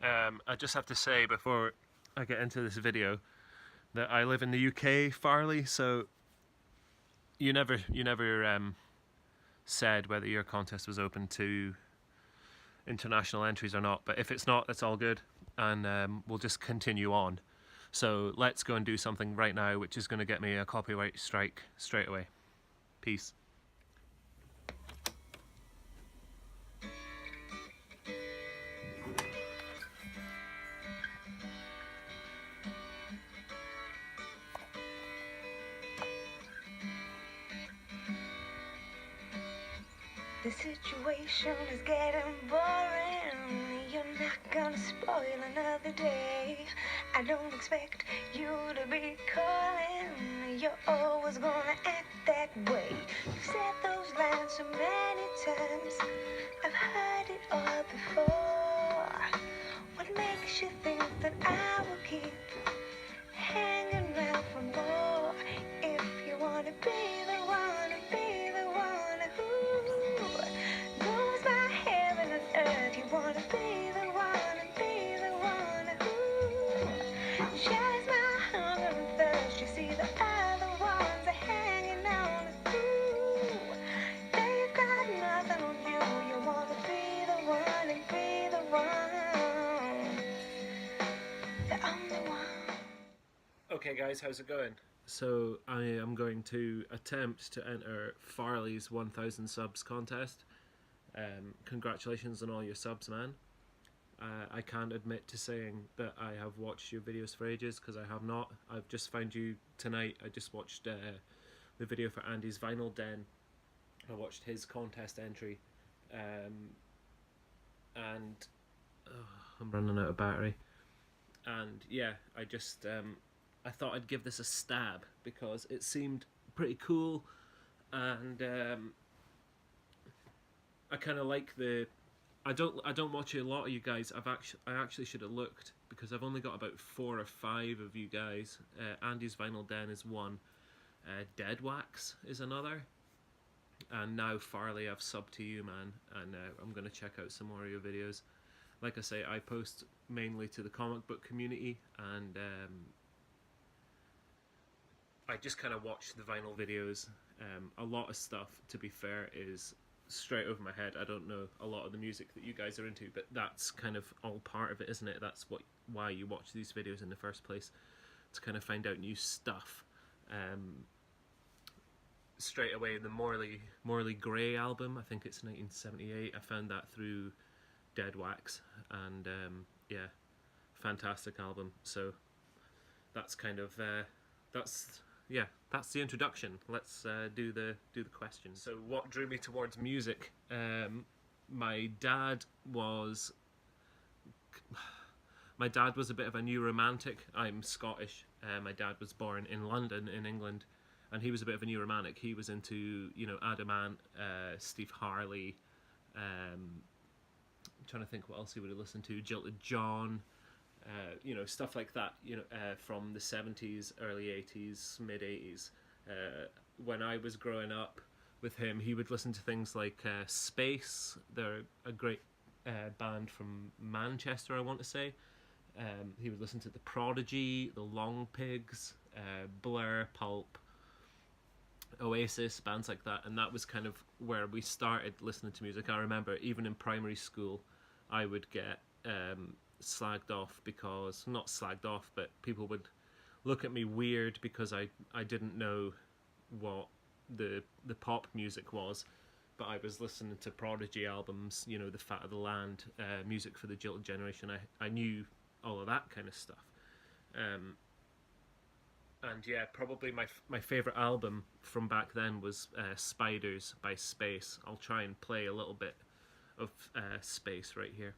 I just have to say before I get into this video that I live in the UK, Farley, so you never said whether your contest was open to international entries or not, but if it's not, that's all good, and we'll just continue on. So let's go and do something right now which is going to get me a copyright strike straight away. Peace. The situation is getting boring. You're not gonna spoil another day. I don't expect you to be calling. You're always gonna act that way. You've said those lines so many times. I've heard it all before. What makes you think that I will keep hanging around for more? If you wanna be the one and be the one who knows my heaven and earth, you wanna be the one and be the one who shares my hunger and thirst. You see the other ones are hanging on a through. They've got nothing on you. You wanna be the one and be the one, the only one. Okay guys, how's it going? So I am going to attempt to enter Farley's 1000 subs contest. Congratulations on all your subs, man. I can't admit to saying that I have watched your videos for ages, because I have not. I've just found you tonight. I just watched the video for Andy's Vinyl Den. I watched his contest entry, and I'm running out of battery. And yeah, I just I thought I'd give this a stab because it seemed pretty cool, and I kind of like the. I don't watch a lot of you guys. I actually should have looked, because I've only got about 4 or 5 of you guys. Andy's Vinyl Den is one, Dead Wax is another, and now Farley, I've subbed to you, man, and I'm gonna check out some more of your videos. Like I say, I post mainly to the comic book community, and I just kind of watch the vinyl videos. A lot of stuff, to be fair, is straight over my head. I don't know a lot of the music that you guys are into, but that's kind of all part of it, isn't it? That's why you watch these videos in the first place, to kind of find out new stuff. Straight away, the Morley Grey album, I think it's 1978, I found that through Dead Wax, and yeah, fantastic album. So that's kind of that's the introduction. Let's do the questions. So what drew me towards music? My dad was a bit of a new romantic. I'm Scottish. My dad was born in London, in England, and he was a bit of a new romantic. He was into, Adamant, Steve Harley. I'm trying to think what else he would have listened to. Jilted John. Stuff like that, from the 70s, early 80s, mid 80s. When I was growing up with him, he would listen to things like Space. They're a great band from Manchester, I want to say. He would listen to The Prodigy, The Long Pigs, Blur, Pulp, Oasis, bands like that, and that was kind of where we started listening to music. I remember even in primary school I would get slagged off, because not slagged off, but people would look at me weird because I didn't know what the pop music was, but I was listening to Prodigy albums, The Fat of the Land, music for the Jilted Generation. I knew all of that kind of stuff, and yeah, probably my favourite album from back then was Spiders by Space. I'll try and play a little bit of Space right here.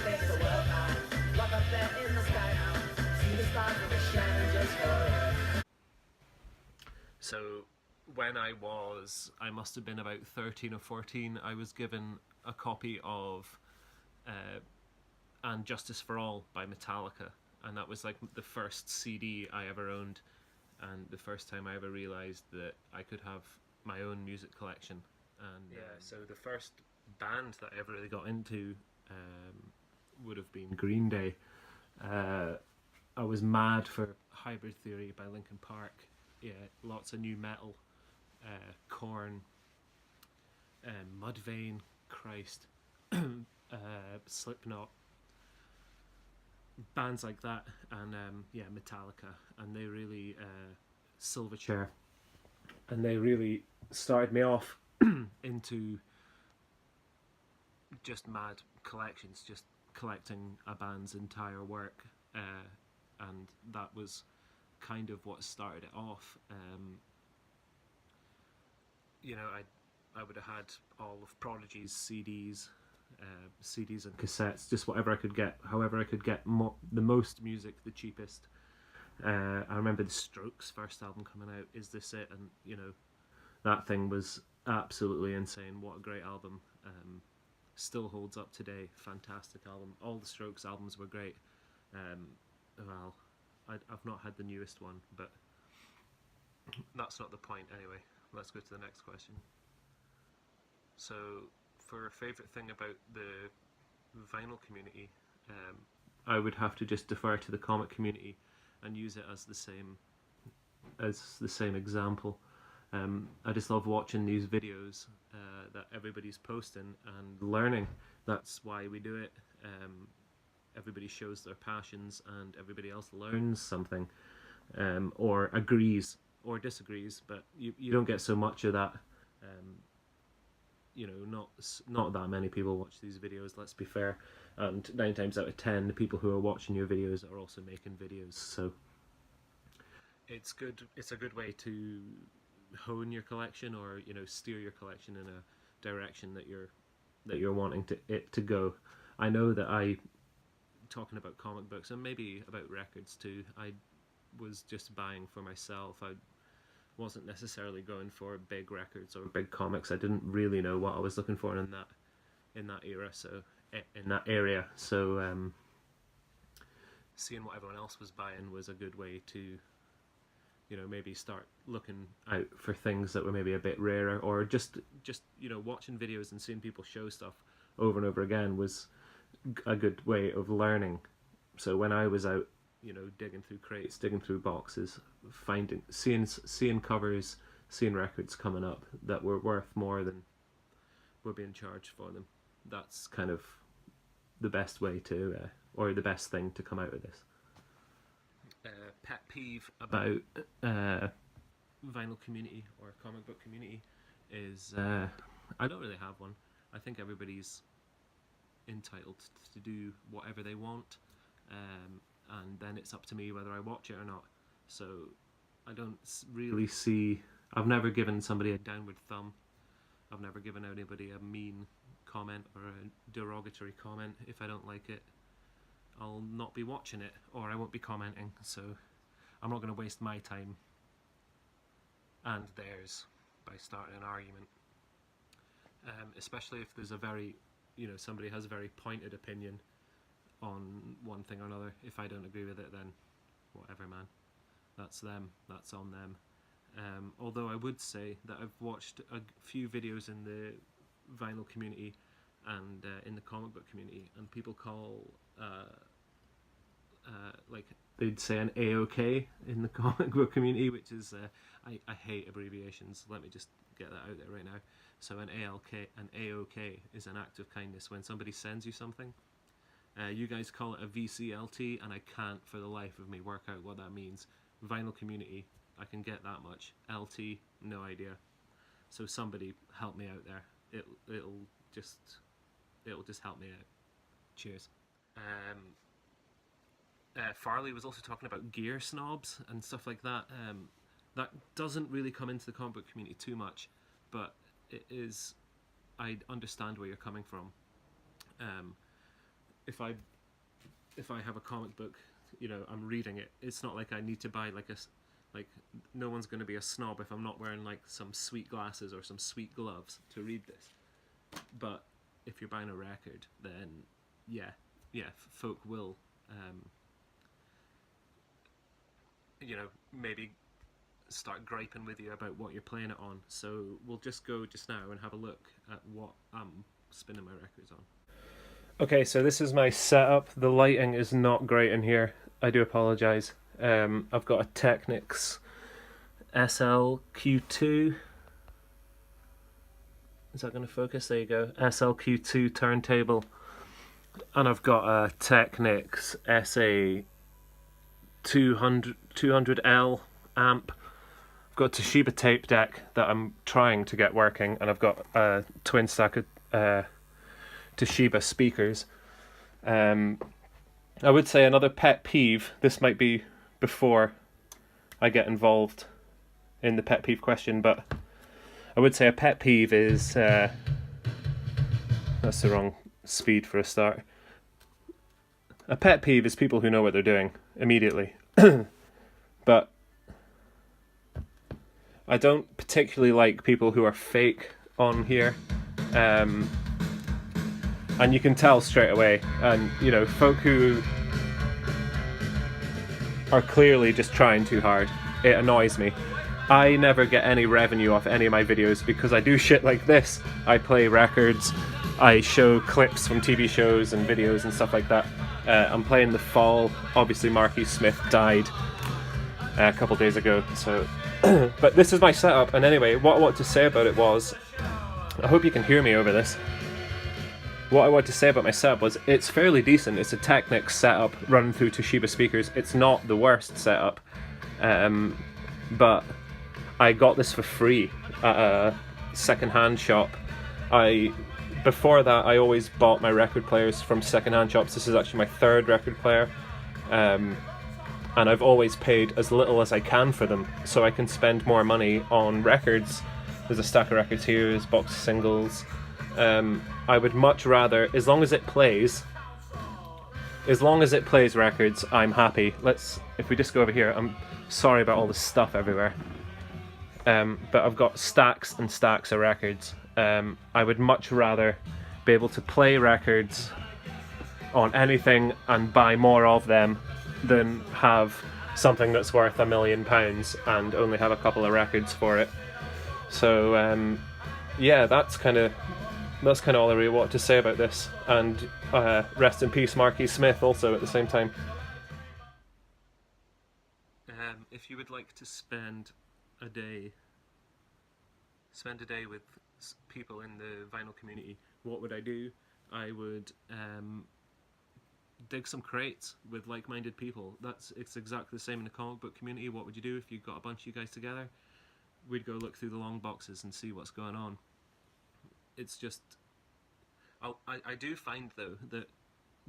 makes the world fine. Look up there in the sky now. See the stars that are shining just for us. So when I must have been about 13 or 14, I was given a copy of And Justice for All by Metallica, and that was like the first CD I ever owned, and the first time I ever realised that I could have my own music collection. And so the first band that I ever really got into would have been Green Day. I was mad for Hybrid Theory by Linkin Park. Yeah, lots of new metal, Korn, Mudvayne, Christ, Slipknot, bands like that, and Metallica, and they really Silverchair, and they really started me off into just mad collections, just collecting a band's entire work, and that was kind of what started it off. I would have had all of Prodigy's CDs and cassettes, just whatever I could get, however I could get the most music, the cheapest. I remember the Strokes' first album coming out, Is This It? And that thing was absolutely insane. What a great album. Still holds up today. Fantastic album. All the Strokes albums were great. Well, I've not had the newest one, but that's not the point anyway. Let's go to the next question. So, for a favourite thing about the vinyl community, I would have to just defer to the comic community and use it as the same example. I just love watching these videos that everybody's posting and learning. That's why we do it. Everybody shows their passions and everybody else learns something, or agrees or disagrees, but you don't get so much of that. Not that many people watch these videos, let's be fair, and 9 times out of 10 the people who are watching your videos are also making videos, so it's a good way to hone your collection, or steer your collection in a direction that you're wanting it to go. I know that talking about comic books and maybe about records too, I was just buying for myself. I wasn't necessarily going for big records or big comics. I didn't really know what I was looking for in that area. So seeing what everyone else was buying was a good way to maybe start looking out for things that were maybe a bit rarer, or just watching videos and seeing people show stuff over and over again was a good way of learning. So when I was out digging through crates, digging through boxes, seeing covers, seeing records coming up that were worth more than we're being charged for them, that's kind of the best way to or the best thing to come out of this. Pet peeve about vinyl community or comic book community is I don't really have one. I think everybody's entitled to do whatever they want, and then it's up to me whether I watch it or not. So I don't really see. I've never given somebody a downward thumb. I've never given anybody a mean comment or a derogatory comment. If I don't like it, I'll not be watching it, or I won't be commenting. So I'm not going to waste my time and theirs by starting an argument, especially if there's a very somebody has a very pointed opinion on one thing or another. If I don't agree with it, then whatever, man, that's them, that's on them. Although I would say that I've watched a few videos in the vinyl community and in the comic book community, and people call like they'd say an AOK in the comic book community, which is I hate abbreviations. Let me just get that out there right now. So an AOK is an act of kindness. When somebody sends you something, you guys call it a VCLT, and I can't for the life of me work out what that means. Vinyl community, I can get that much. LT, no idea. So somebody help me out there. It'll just help me out. Cheers. Farley was also talking about gear snobs and stuff like that. That doesn't really come into the comic book community too much, but it is. I understand where you're coming from. if I have a comic book, you know, I'm reading it. It's not like I need to buy like no one's going to be a snob if I'm not wearing like some sweet glasses or some sweet gloves to read this. But if you're buying a record, then yeah, folk will, you know, maybe start griping with you about what you're playing it on. So we'll just go just now and have a look at what I'm spinning my records on. Okay, so this is my setup. The lighting is not great in here. I do apologise. I've got a Technics SLQ2. Is that going to focus? There you go. SLQ2 turntable. And I've got a Technics SA 200L amp. I've got a Toshiba tape deck that I'm trying to get working, and I've got a twin stack of Toshiba speakers. I would say another pet peeve, this might be before I get involved in the pet peeve question, but I would say a pet peeve is, that's the wrong speed for a start. A pet peeve is people who know what they're doing immediately. But I don't particularly like people who are fake on here. And you can tell straight away. And, you know, folk who are clearly just trying too hard, it annoys me. I never get any revenue off any of my videos because I do shit like this. I play records, I show clips from TV shows and videos and stuff like that. I'm playing The Fall. Obviously Marky Smith died a couple days ago, so but this is my setup. And anyway, what I want to say about it was, I hope you can hear me over this. What I want to say about my setup was, it's fairly decent. It's a Technics setup running through Toshiba speakers. It's not the worst setup, but I got this for free at a second-hand shop. Before that, I always bought my record players from second-hand shops. This is actually my third record player, and I've always paid as little as I can for them, so I can spend more money on records. There's a stack of records here, there's a box of singles. I would much rather, as long as it plays records, I'm happy. If we just go over here, I'm sorry about all the stuff everywhere. But I've got stacks and stacks of records. I would much rather be able to play records on anything and buy more of them than have something that's worth £1 million and only have a couple of records for it. So yeah, that's kind of all I really want to say about this. And rest in peace, Marky Smith, also at the same time. If you would like to spend a day with people in the vinyl community, what would I do? I would dig some crates with like-minded people. It's exactly the same in the comic book community. What would you do if you got a bunch of you guys together? We'd go look through the long boxes and see what's going on. It's just, I do find though that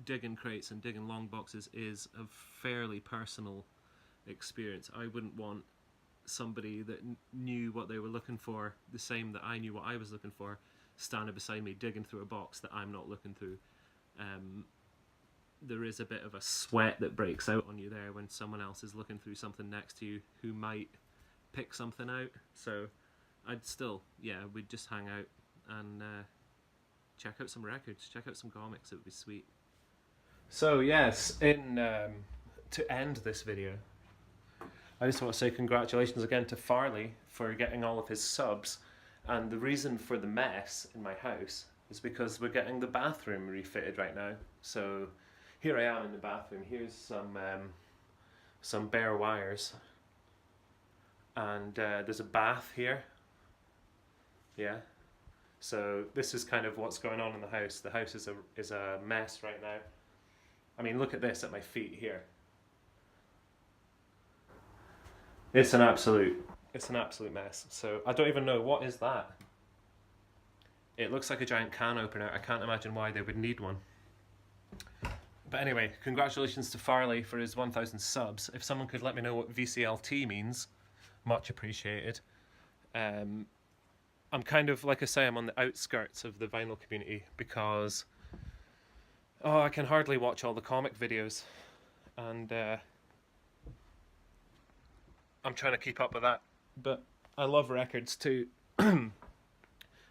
digging crates and digging long boxes is a fairly personal experience. I wouldn't want somebody that knew what they were looking for, the same that I knew what I was looking for, standing beside me digging through a box that I'm not looking through. There is a bit of a sweat that breaks out on you there when someone else is looking through something next to you who might pick something out. So I'd still, we'd just hang out and check out some records, check out some comics. It would be sweet. So yes, to end this video, I just want to say congratulations again to Farley for getting all of his subs. And the reason for the mess in my house is because we're getting the bathroom refitted right now. So here I am in the bathroom. Here's some bare wires. And there's a bath here. Yeah. So this is kind of what's going on in the house. The house is a mess right now. I mean, look at this at my feet here. It's an absolute mess. So I don't even know, what is that? It looks like a giant can opener. I can't imagine why they would need one. But anyway, congratulations to Farley for his 1,000 subs. If someone could let me know what VCLT means, much appreciated. I'm kind of, like I say, I'm on the outskirts of the vinyl community because Oh, I can hardly watch all the comic videos, and I'm trying to keep up with that. But I love records too.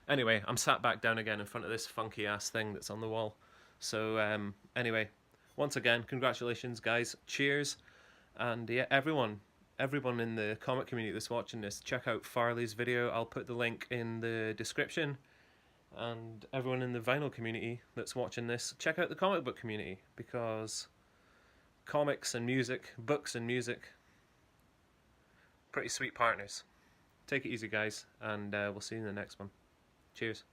Anyway, I'm sat back down again in front of this funky ass thing that's on the wall. So anyway, once again, congratulations, guys. Cheers, and yeah, everyone in the comic community that's watching this, check out Farley's video. I'll put the link in the description. And everyone in the vinyl community that's watching this, check out the comic book community, because comics and music, books and music, pretty sweet partners. Take it easy, guys, and we'll see you in the next one. Cheers.